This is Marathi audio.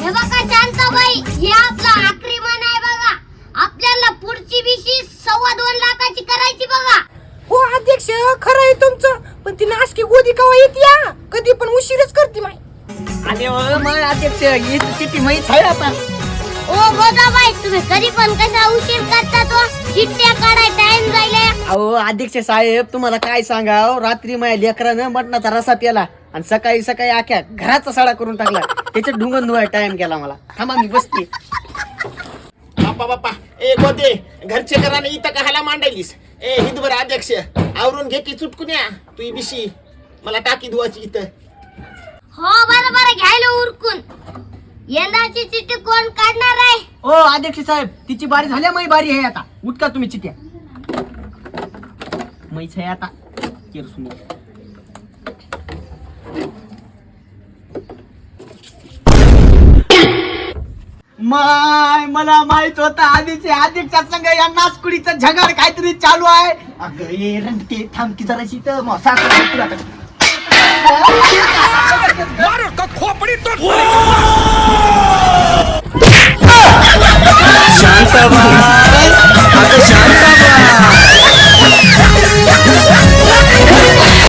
हे बघा शांताबाई, हे आपला आखरी मन आहे बघा. आपल्याला पुढची बिशी 2.25 लाखाची करायची बघा. हो अध्यक्ष, खरं आहे तुमचं, पण ती नाशकी गोदी कवा येते कधी पण उशीरच करते माई. अरे मग अध्यक्ष ही चिठ्ठी माहीत आहे आता. ओ गोदाबाई, तुम्ही कधी पण कसा उशीर करता तो? चिठ्ठ्या काढाय टाइम जायले. अहो अध्यक्ष साहेब, तुम्हाला काय सांगाव, रात्री माझ्या लेकरानं मटणाचा रसा प्याला आणि सकाळी सकाळी आख्या घराचा सडा करून टाकला. त्याच्यात ढुंगण धुवाय टाइम गेला मला. थांबा मी बसते. बाप्पा बाप्पा, ए गोदे, घरचे घराने इथं कहाला मांडायलीस? ए हिंदवर अध्यक्ष, आवरून घे की चुटकून या तू बिशी, मला टाकी धुवायची इथं. हो बरोबर, घ्यायला उरकून. यंदाची चिठ्ठी कोण काढणार आहे? ओ अध्यक्ष साहेब, तिची बारी झाल्या माझी बारी आहे आता. उठका तुम्ही चिठ्ठ्या. मैच आहे आता. केरसुनी. माय मला माहित होतं आधीचे अध्यक्षा संघ या नासकुडीचं झगड काहीतरी चालू आहे. अगं ये रंडके, थांब की जराशी तर मारो का खोपड़ी तो